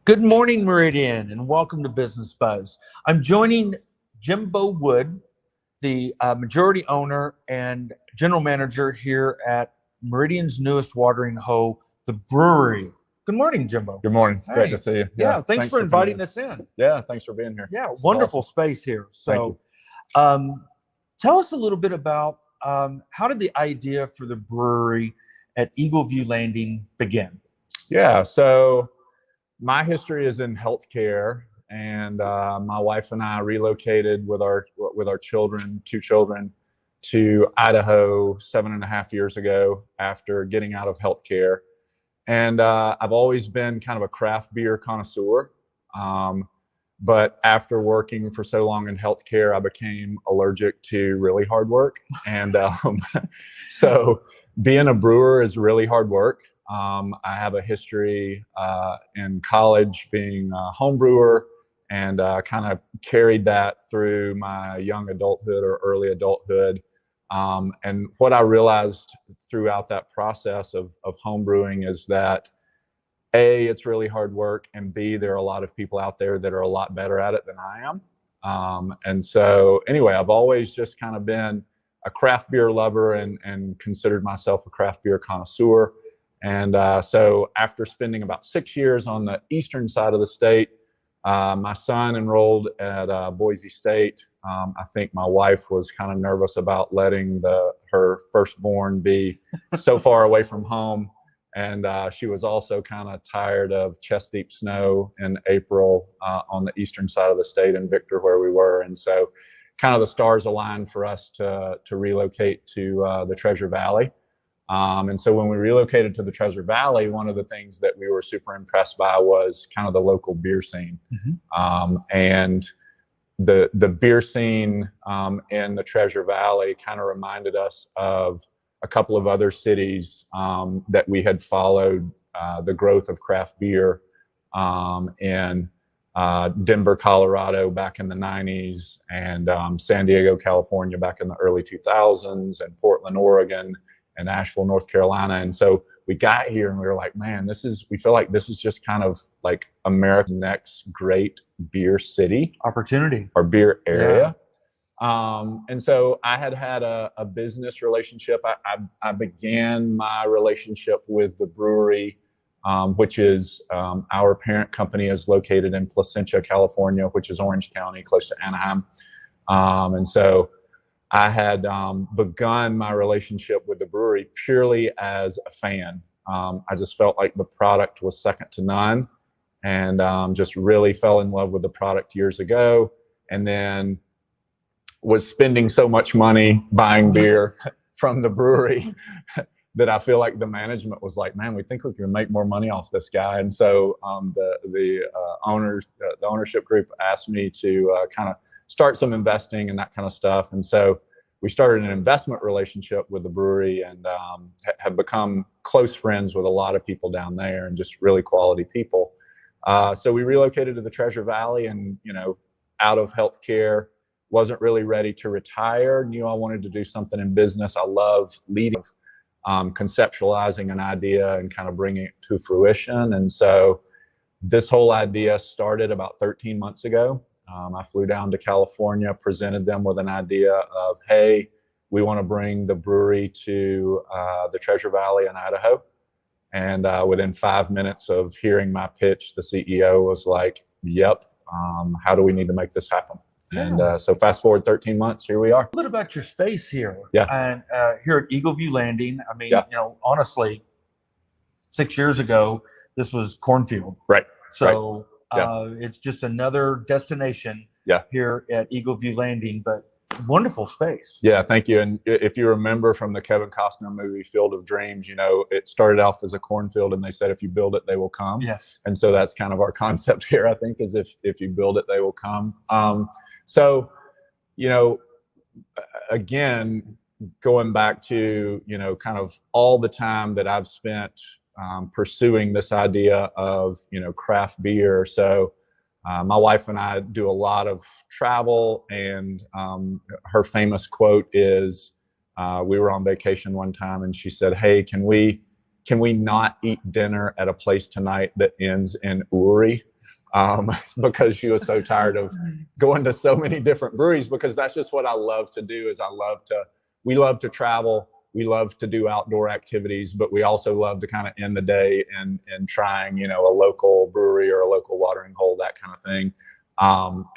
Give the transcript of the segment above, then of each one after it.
Good morning, Meridian, and welcome to Business Buzz. I'm joining Jimbo Wood, the majority owner and general manager here at Meridian's newest watering hole, the Bruery. Good morning, Jimbo. Good morning. Hey. Great to see you. Yeah, thanks for inviting us in. Yeah, thanks for being here. Yeah, This is wonderful awesome. space here. Thank So, tell us a little bit about how did the idea for the brewery at Eagle View Landing begin? Yeah, so my history is in healthcare, and my wife and I relocated with our children, two children, to Idaho 7.5 years ago after getting out of healthcare. And I've always been kind of a craft beer connoisseur. But after working for so long in healthcare, I became allergic to really hard work. And so being a brewer is really hard work. I have a history in college being a home brewer, and kind of carried that through my young adulthood or early adulthood. And what I realized throughout that process of home brewing is that A, it's really hard work, and B, there are a lot of people out there that are a lot better at it than I am. And so anyway, I've always just kind of been a craft beer lover and considered myself a craft beer connoisseur. And so after spending about 6 years on the eastern side of the state, my son enrolled at Boise State. I think my wife was kind of nervous about letting her firstborn be so far away from home. And she was also kind of tired of chest deep snow in April on the eastern side of the state in Victor, where we were. And so kind of the stars aligned for us to relocate to the Treasure Valley. And so when we relocated to the Treasure Valley, one of the things that we were super impressed by was kind of the local beer scene. And the beer scene in the Treasure Valley kind of reminded us of a couple of other cities that we had followed the growth of craft beer in Denver, Colorado back in the 90s, and San Diego, California back in the early 2000s, and Portland, Oregon, and Asheville, North Carolina. And so we got here and we were like, man, we feel like this is just kind of like America's next great beer city. Opportunity. Or beer area. Yeah. And so I had a business relationship. I began my relationship with the brewery, which is our parent company is located in Placentia, California, which is Orange County, close to Anaheim. And so I had begun my relationship with the brewery purely as a fan. I just felt like the product was second to none, and just really fell in love with the product years ago, and then was spending so much money buying beer from the brewery that I feel like the management was like, man, we think we can make more money off this guy. And so the ownership group asked me to kind of start some investing and that kind of stuff. And so we started an investment relationship with the brewery, and have become close friends with a lot of people down there, and just really quality people. So we relocated to the Treasure Valley, and, out of healthcare, wasn't really ready to retire, knew I wanted to do something in business. I love leading, conceptualizing an idea and kind of bringing it to fruition. And so this whole idea started about 13 months ago. I flew down to California, presented them with an idea of, hey, we want to bring the brewery to the Treasure Valley in Idaho. And within 5 minutes of hearing my pitch, the CEO was like, yep, how do we need to make this happen? Yeah. And so fast forward 13 months, here we are. A little about your space here. Yeah. And here at Eagle View Landing, I mean, honestly, 6 years ago, this was cornfield. Right. So it's just another destination here at Eagle View Landing, but wonderful space. Yeah, thank you. And if you remember from the Kevin Costner movie, Field of Dreams, it started off as a cornfield, and they said, if you build it, they will come. Yes. And so that's kind of our concept here, I think, is if you build it, they will come. So, again, going back to, kind of all the time that I've spent pursuing this idea of, craft beer. So my wife and I do a lot of travel, and her famous quote is, we were on vacation one time, and she said, hey, can we can we not eat dinner at a place tonight that ends in Bruery? Because she was so tired of going to so many different breweries, because that's just what I love to do. We love to travel. We love to do outdoor activities, but we also love to kind of end the day and trying, a local brewery or a local watering hole, that kind of thing.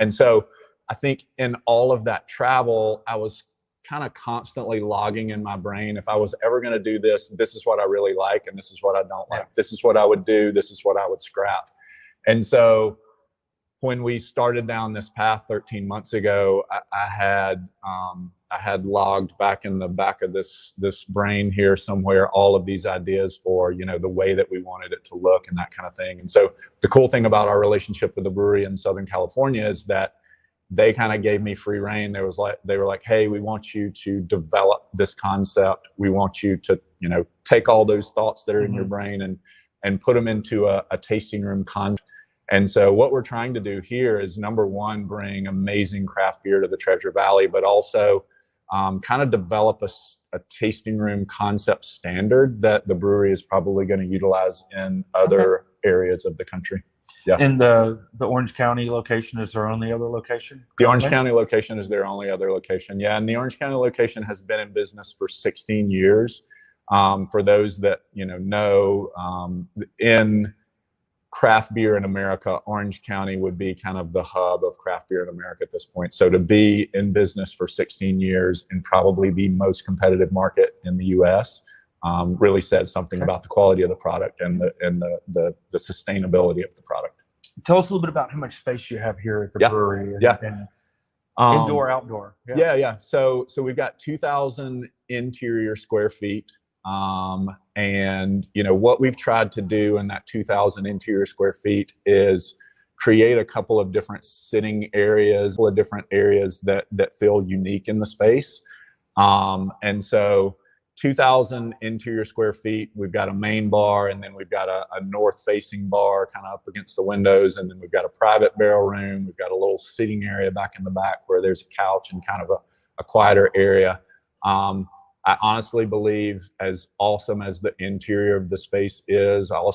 And so I think in all of that travel, I was kind of constantly logging in my brain, if I was ever going to do this, this is what I really like, and this is what I don't like. This is what I would do. This is what I would scrap. And so when we started down this path 13 months ago, I had logged back in the back of this brain here somewhere all of these ideas for, the way that we wanted it to look and that kind of thing. And so the cool thing about our relationship with the brewery in Southern California is that they kind of gave me free rein. They were like, hey, we want you to develop this concept. We want you to, take all those thoughts that are in your brain and put them into a tasting room concept. And so what we're trying to do here is, number one, bring amazing craft beer to the Treasure Valley, but also kind of develop a tasting room concept standard that the brewery is probably going to utilize in other areas of the country. Yeah. And the Orange County location is their only other location? The Orange County location is their only other location. Yeah. And the Orange County location has been in business for 16 years. For those that, know, in craft beer in America, Orange County would be kind of the hub of craft beer in America at this point. So to be in business for 16 years in probably the most competitive market in the U.S. Really says something about the quality of the product and the sustainability of the product. Tell us a little bit about how much space you have here at the brewery. And indoor, outdoor. Yeah. So we've got 2,000 interior square feet. And what we've tried to do in that 2,000 interior square feet is create a couple of different sitting areas, different areas that feel unique in the space. And so 2,000 interior square feet, we've got a main bar, and then we've got a north facing bar kind of up against the windows. And then we've got a private barrel room. We've got a little sitting area back in the back where there's a couch and kind of a quieter area. I honestly believe, as awesome as the interior of the space is, I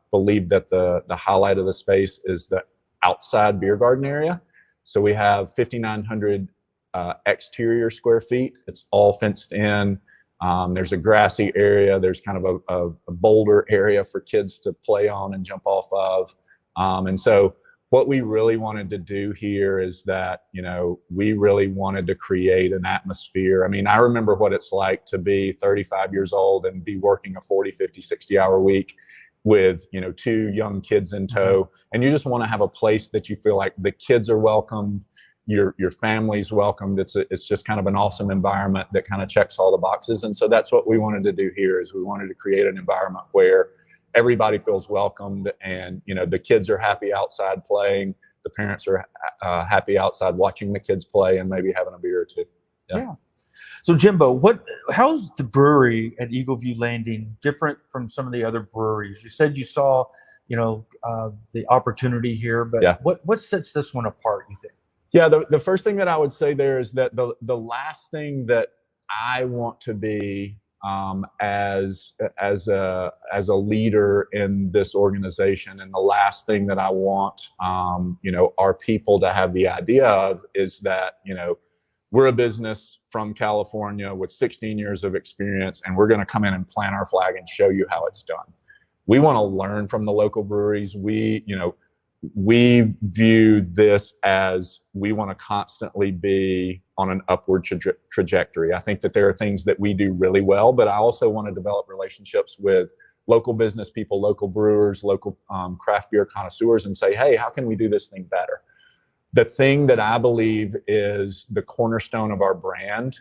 believe that the highlight of the space is the outside beer garden area. So we have 5,900 exterior square feet. It's all fenced in. There's a grassy area. There's kind of a boulder area for kids to play on and jump off of. And so what we really wanted to do here is that, we really wanted to create an atmosphere. I mean, I remember what it's like to be 35 years old and be working a 40, 50, 60-hour week with, 2 young kids in tow. And you just want to have a place that you feel like the kids are welcome, your family's welcomed. It's just kind of an awesome environment that kind of checks all the boxes. And so that's what we wanted to do here, is we wanted to create an environment where everybody feels welcomed, and the kids are happy outside playing, the parents are happy outside watching the kids play and maybe having a beer or two. Yeah. So Jimbo, how's the brewery at Eagle View Landing different from some of the other breweries? You said you saw the opportunity here, but what sets this one apart, you think? Yeah, the first thing that I would say there is that the last thing that I want to be as a leader in this organization, and the last thing that I want our people to have the idea of, is that we're a business from California with 16 years of experience, and we're going to come in and plant our flag and show you how it's done. We want to learn from the local breweries. We view this as, we want to constantly be on an upward trajectory. I think that there are things that we do really well, but I also want to develop relationships with local business people, local brewers, local craft beer connoisseurs, and say, hey, how can we do this thing better? The thing that I believe is the cornerstone of our brand.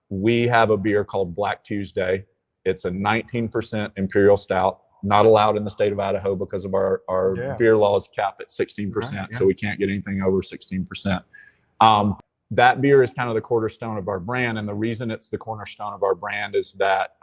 We have a beer called Black Tuesday. It's a 19% Imperial Stout. Not allowed in the state of Idaho because of our beer laws cap at 16%. So we can't get anything over 16%. That beer is kind of the cornerstone of our brand. And the reason it's the cornerstone of our brand is that,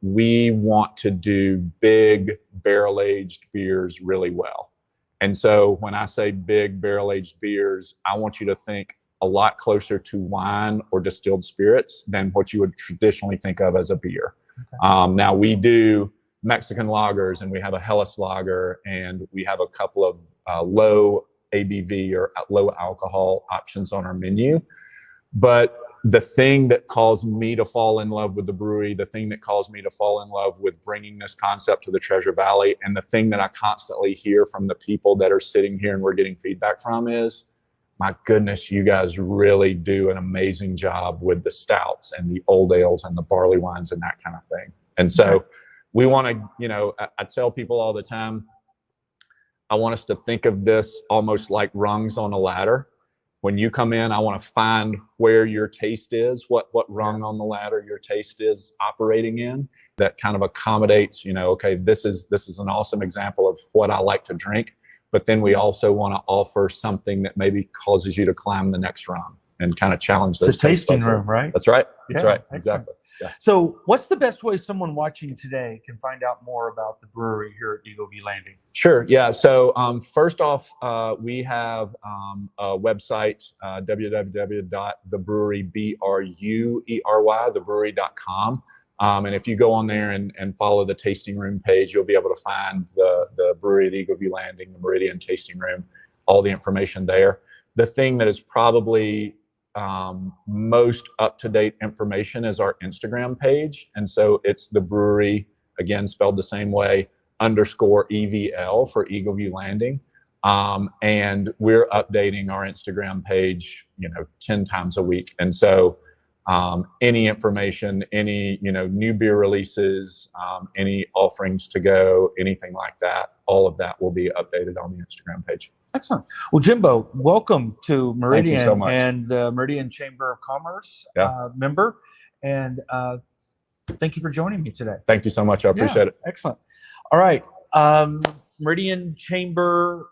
we want to do big barrel-aged beers really well. And so when I say big barrel-aged beers, I want you to think a lot closer to wine or distilled spirits than what you would traditionally think of as a beer. Okay. Now we do Mexican lagers, and we have a Helles lager, and we have a couple of low ABV or low alcohol options on our menu. But the thing that caused me to fall in love with the brewery, the thing that caused me to fall in love with bringing this concept to the Treasure Valley, and the thing that I constantly hear from the people that are sitting here and we're getting feedback from is, my goodness, you guys really do an amazing job with the stouts and the old ales and the barley wines and that kind of thing. And so we want to, I tell people all the time, I want us to think of this almost like rungs on a ladder. When you come in, I want to find where your taste is, what rung on the ladder your taste is operating in. That kind of accommodates, okay, this is an awesome example of what I like to drink. But then we also want to offer something that maybe causes you to climb the next rung and kind of challenge those. It's a tasting room, right? That's right. That's right. Excellent. Exactly. Yeah. So what's the best way someone watching today can find out more about the brewery here at Eagle View Landing? Sure. Yeah. So first off, we have a website, www.thebrewery.com. And if you go on there and follow the tasting room page, you'll be able to find the brewery at Eagle View Landing, the Meridian Tasting Room, all the information there. The thing that is probably most up-to-date information is our Instagram page. And so it's the brewery, again, spelled the same way, _EVL for Eagle View Landing. And we're updating our Instagram page, 10 times a week. And so any information, any, new beer releases, any offerings to go, anything like that, all of that will be updated on the Instagram page. Excellent. Well, Jimbo, welcome to Meridian. Thank you so much. And the Meridian Chamber of Commerce member. And thank you for joining me today. Thank you so much. I appreciate it. Excellent. All right. Meridian Chamber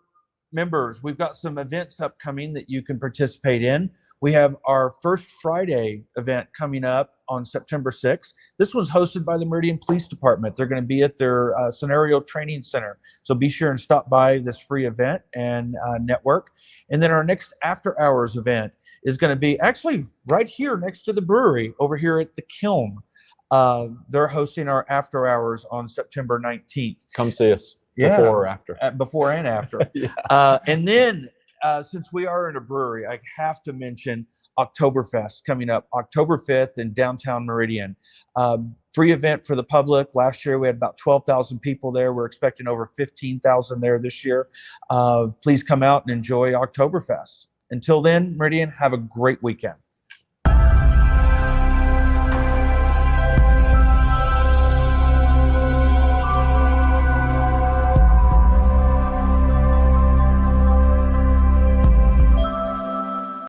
members, we've got some events upcoming that you can participate in. We have our First Friday event coming up on September 6th. This one's hosted by the Meridian Police Department. They're going to be at their Scenario Training Center. So be sure and stop by this free event and network. And then our next after hours event is going to be actually right here next to the brewery over here at the Kiln. They're hosting our after hours on September 19th. Come see us. Yeah, before or after. Before and after. And then since we are in a brewery, I have to mention Oktoberfest coming up October 5th in downtown Meridian. Free event for the public. Last year we had about 12,000 people there. We're expecting over 15,000 there this year. Please come out and enjoy Oktoberfest. Until then, Meridian, have a great weekend.